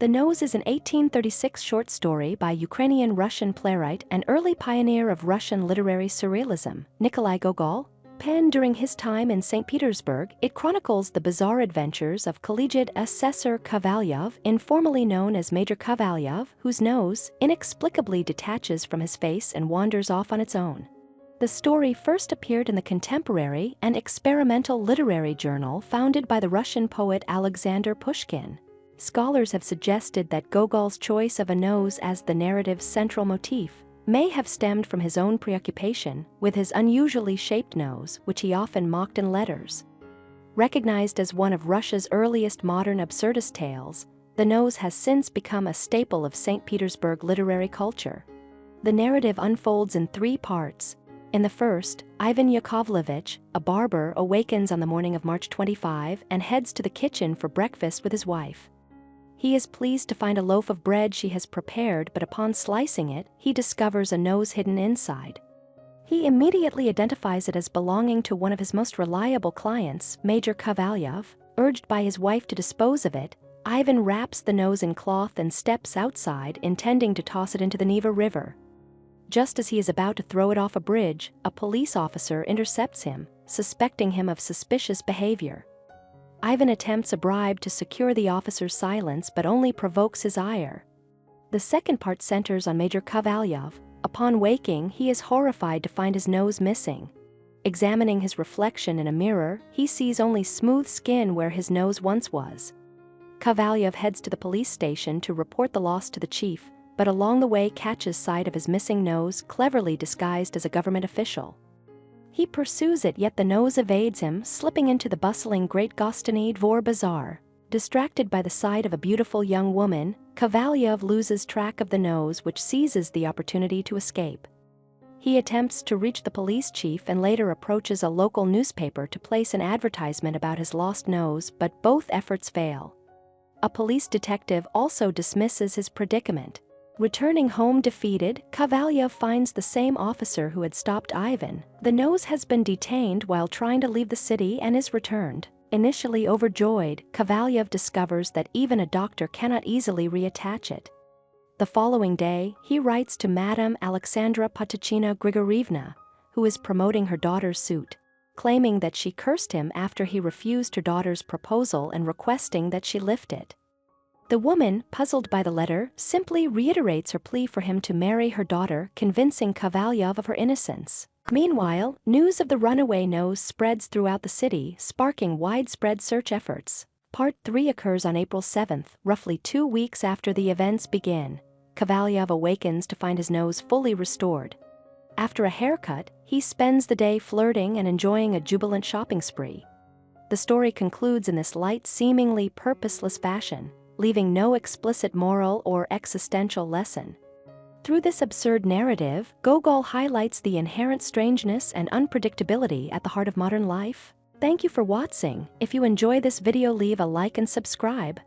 The Nose is an 1836 short story by Ukrainian-Russian playwright and early pioneer of Russian literary surrealism, Nikolai Gogol. Penned during his time in St. Petersburg, it chronicles the bizarre adventures of Collegiate Assessor Kovalyov, informally known as Major Kovalyov, whose nose inexplicably detaches from his face and wanders off on its own. The story first appeared in the contemporary and experimental literary journal founded by the Russian poet Alexander Pushkin. Scholars have suggested that Gogol's choice of a nose as the narrative's central motif may have stemmed from his own preoccupation with his unusually shaped nose, which he often mocked in letters. Recognized as one of Russia's earliest modern absurdist tales, The Nose has since become a staple of St. Petersburg literary culture. The narrative unfolds in 3 parts. In the first, Ivan Yakovlevich, a barber, awakens on the morning of March 25 and heads to the kitchen for breakfast with his wife. He is pleased to find a loaf of bread she has prepared, but upon slicing it, he discovers a nose hidden inside. He immediately identifies it as belonging to one of his most reliable clients, Major Kovalyov. Urged by his wife to dispose of it, Ivan wraps the nose in cloth and steps outside, intending to toss it into the Neva River. Just as he is about to throw it off a bridge, a police officer intercepts him, suspecting him of suspicious behavior. Ivan attempts a bribe to secure the officer's silence but only provokes his ire. The second part centers on Major Kovalyov. Upon waking, he is horrified to find his nose missing. Examining his reflection in a mirror, he sees only smooth skin where his nose once was. Kovalyov heads to the police station to report the loss to the chief, but along the way catches sight of his missing nose, cleverly disguised as a government official. He pursues it, yet the nose evades him, slipping into the bustling Great Gostiny Dvor Bazaar. Distracted by the sight of a beautiful young woman, Kovalyov loses track of the nose, which seizes the opportunity to escape. He attempts to reach the police chief and later approaches a local newspaper to place an advertisement about his lost nose, but both efforts fail. A police detective also dismisses his predicament. Returning home defeated, Kovalyov finds the same officer who had stopped Ivan. The nose has been detained while trying to leave the city and is returned. Initially overjoyed, Kovalyov discovers that even a doctor cannot easily reattach it. The following day, he writes to Madame Alexandra Potachina Grigorievna, who is promoting her daughter's suit, claiming that she cursed him after he refused her daughter's proposal and requesting that she lift it. The woman, puzzled by the letter, simply reiterates her plea for him to marry her daughter, convincing Kovalyov of her innocence. Meanwhile, news of the runaway nose spreads throughout the city, sparking widespread search efforts. Part 3 occurs on April 7, roughly 2 weeks after the events begin. Kovalyov awakens to find his nose fully restored. After a haircut, he spends the day flirting and enjoying a jubilant shopping spree. The story concludes in this light, seemingly purposeless fashion, leaving no explicit moral or existential lesson. Through this absurd narrative, Gogol highlights the inherent strangeness and unpredictability at the heart of modern life. Thank you for watching. If you enjoy this video, leave a like and subscribe.